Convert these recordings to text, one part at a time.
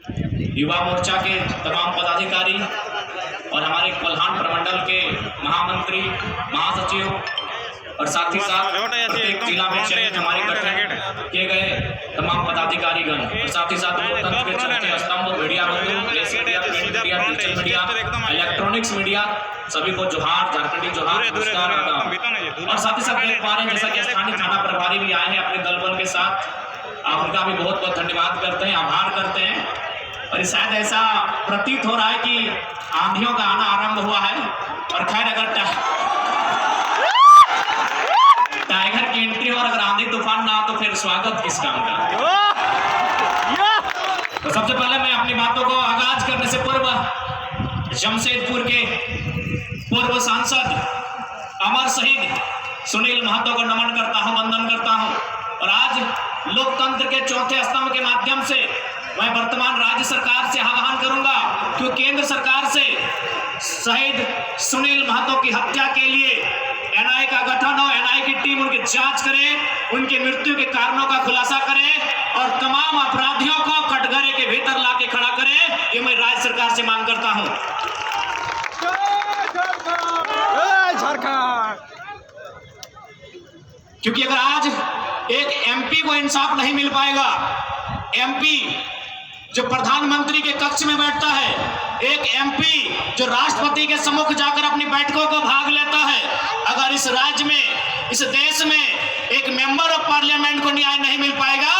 युवा मोर्चा के तमाम पदाधिकारी और हमारे कोल्हान प्रमंडल के महामंत्री, महासचिव और साथ ही साथ प्रत्येक जिला में चयनित हमारे गठन किए गए तमाम पदाधिकारीगण और साथ ही साथ लोकतंत्र के चौथे स्तंभ मीडिया बंधु, press media, print media, digital media, electronics media, सभी को जोहार, झारखंडी जोहार, नमस्कार, आदाब। और साथ ही साथ देख पा रहे हैं जैसा कि स्थानीय थाना प्रभारी भी आए हैं अपने दल बल के साथ, आप उनका भी बहुत बहुत धन्यवाद करते हैं, आभार करते हैं। और शायद ऐसा प्रतीत हो रहा है कि आंधियों का आना आरंभ हुआ है। और खैर अगर टाइगर की एंट्री और अगर आंधी तूफान ना हो तो फिर स्वागत किस काम का। तो सबसे पहले मैं अपनी बातों को आगाज करने से पूर्व जमशेदपुर के पूर्व सांसद अमर शहीद सुनील महतो को नमन करता हूं, वंदन करता हूं। और आज लोकतंत्र के चौथे स्तंभ के माध्यम से मैं वर्तमान राज्य सरकार से आह्वान करूंगा कि केंद्र सरकार से शहीद सुनील महतो की हत्या के लिए एनआईए का गठन हो, एनआईए की टीम उनकी जांच करे, उनकी मृत्यु के कारणों का खुलासा करे और तमाम अपराधियों को कटघरे के भीतर लाके खड़ा करे। ये मैं राज्य सरकार से मांग करता हूं। क्योंकि अगर आज एक एमपी को इंसाफ नहीं मिल पाएगा, एमपी जो प्रधानमंत्री के कक्ष में बैठता है, एक एमपी जो राष्ट्रपति के सम्मुख जाकर अपनी बैठकों को भाग लेता है, अगर इस राज्य में, इस देश में एक मेंबर ऑफ पार्लियामेंट को न्याय नहीं मिल पाएगा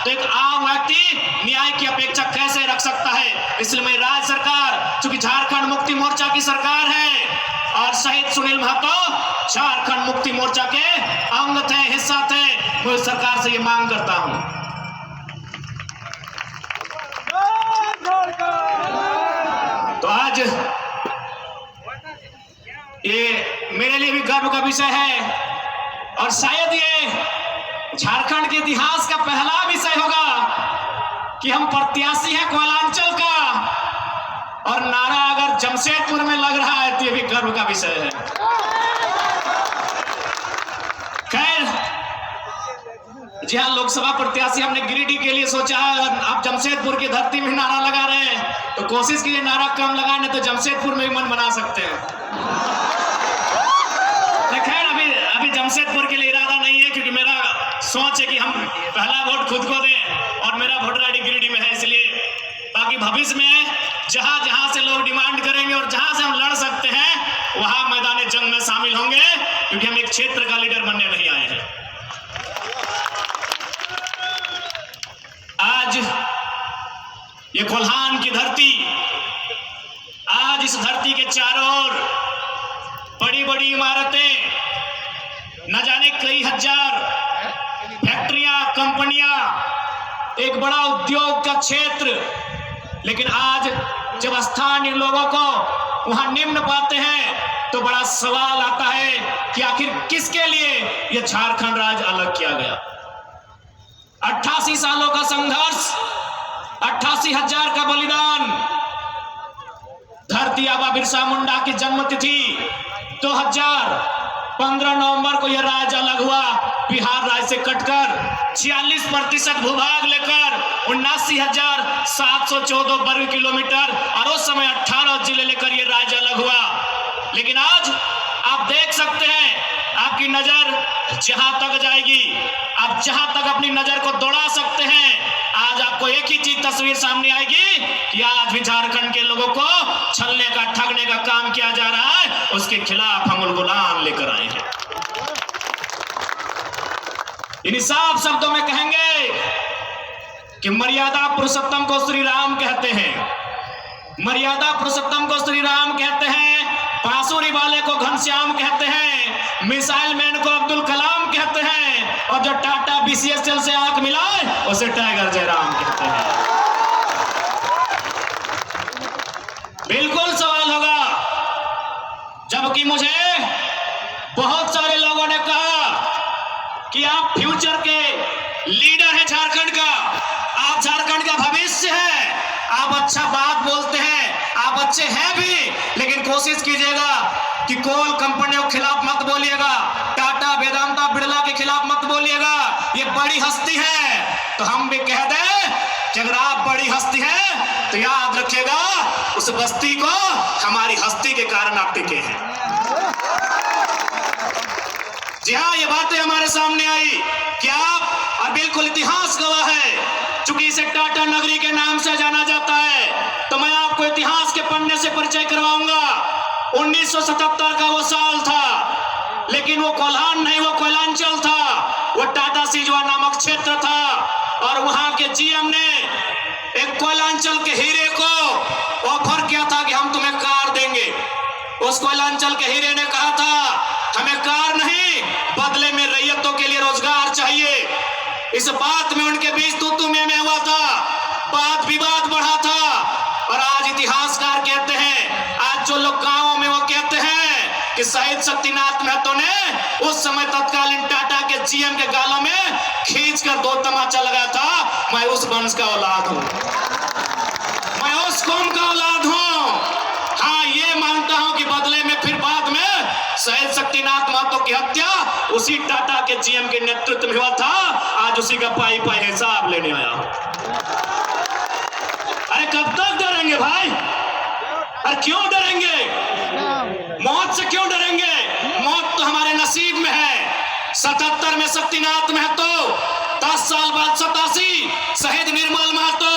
तो एक आम व्यक्ति न्याय की अपेक्षा कैसे रख सकता है। इसलिए मैं राज्य सरकार, चूंकि झारखंड मुक्ति मोर्चा की सरकार है और शहीद सुनील महतो झारखंड मुक्ति मोर्चा के अंग थे, हिस्सा थे, मैं सरकार से ये मांग करता हूं। तो आज ये मेरे लिए भी गर्व का विषय है और शायद ये झारखंड के इतिहास का पहला विषय होगा कि हम प्रत्याशी हैं कोयलांचल का और नारा अगर जमशेदपुर में लग रहा है तो ये भी गर्व का विषय है। खैर, जी हाँ, लोकसभा प्रत्याशी हमने गिरिडीह के लिए सोचा है। अगर आप जमशेदपुर की धरती में नारा लगा रहे हैं तो कोशिश कीजिए नारा कम लगाने, तो जमशेदपुर में भी मन बना सकते हैं। खैर, अभी जमशेदपुर के लिए इरादा नहीं है क्योंकि मेरा सोच है कि हम पहला वोट खुद को दें और मेरा वोटर आईडी गिरिडीह में है, इसलिए ताकि भविष्य में जहां जहां से लोग डिमांड करेंगे और जहां से हम लड़ सकते हैं वहां मैदान जंग में शामिल होंगे, क्योंकि हम एक क्षेत्र का लीडर बनने नहीं आए हैं। आज ये कोल्हान की धरती, आज इस धरती के चारों ओर बड़ी बड़ी इमारतें, न जाने कई हजार फैक्ट्रियां, कंपनियां, एक बड़ा उद्योग का क्षेत्र, लेकिन आज जब स्थानीय लोगों को वहां निम्न पाते हैं तो बड़ा सवाल आता है कि आखिर किसके लिए यह झारखंड राज्य अलग किया गया। 88 सालों का संघर्ष, 88,000 का बलिदान, धरती आबा बिरसा मुंडा की जन्मतिथि 2015 नवंबर को यह राज्य अलग हुआ, बिहार राज्य से कटकर 46% भूभाग लेकर 79,714 वर्ग किलोमीटर और उस समय 18 जिले लेकर यह राज्य अलग हुआ। लेकिन आज आप देख सकते हैं, आपकी नजर जहां तक जाएगी, आप जहां तक अपनी नजर को दौड़ा सकते हैं, आज आपको एक ही चीज तस्वीर सामने आएगी कि आज भी झारखंड के लोगों को छलने का, ठगने का काम किया जा रहा है, उसके खिलाफ हम उलगुलान लेकर आए हैं। इन साफ शब्दों में कहेंगे कि मर्यादा पुरुषोत्तम को श्री राम कहते हैं, मर्यादा पुरुषोत्तम को श्री राम कहते हैं, बांसुरी वाले को घनश्याम कहते हैं, मिसाइल मैन को अब्दुल कलाम कहते हैं और जो टाटा बीसीएसएल से आंख मिलाए उसे टाइगर जयराम कहते हैं। बिल्कुल सवाल होगा, जबकि मुझे बहुत सारे लोगों ने कहा कि आप फ्यूचर के लीडर हैं झारखंड का, आप झारखंड का भविष्य है, आप अच्छा बात बोलते हैं, आप अच्छे हैं भी, लेकिन कोशिश कीजिएगा कि कोल कंपनियों के खिलाफ मत बोलिएगा, टाटा, वेदांता, बिरला के खिलाफ मत बोलिएगा, ये बड़ी हस्ती है। तो हम भी कह दें कि अगर आप बड़ी हस्ती हैं तो याद रखिएगा, उस बस्ती को हमारी हस्ती के कारण आप टिके हैं। जी हाँ, ये बातें हमारे सामने आई क्या, और बिल्कुल इतिहास गवाह है। चूंकि इसे टाटा नगरी के नाम से जाना जाता है, तो मैं आपको इतिहास के पन्ने से परिचय करवाऊंगा। 1977 का वो साल था, लेकिन वो कोल्हान नहीं, वो कोयलांचल था। वो टाटा सिजवा नामक क्षेत्र था, और वहां के जीएम ने एक कोयलांचल के हीरे को ऑफर किया था कि हम तुम्हें कार देंगे। उस कोयलांचल के हीरे ने कहा था हमें कार नहीं, बदले में रैयतों के लिए रोजगार चाहिए। इस बात में उनके बीच तू में हुआ था, बात विवाद बढ़ा था। और आज इतिहासकार कहते हैं, आज जो लोग गांवों में वो कहते हैं कि शहीद शक्तिनाथ महतो ने उस समय तत्कालीन टाटा के जीएम के गालों में खींचकर 2 तमाचा लगाया था। मैं उस वंश का औलाद हूं, मैं उस कौम का औलाद हूं। हाँ, ये मानता हूं कि बदले में फिर बाद में शहीद शक्तिनाथ महतो की हत्या उसी टाटा के जीएम के नेतृत्व में हुआ था। आज उसी का पाई हिसाब लेने आया हूं। अरे कब तक डरेंगे भाई? अरे क्यों डरेंगे? मौत से क्यों डरेंगे? मौत तो हमारे नसीब में है। 77 में शक्तिनाथ महतो, 10 साल बाद 87 शहीद निर्मल महतो,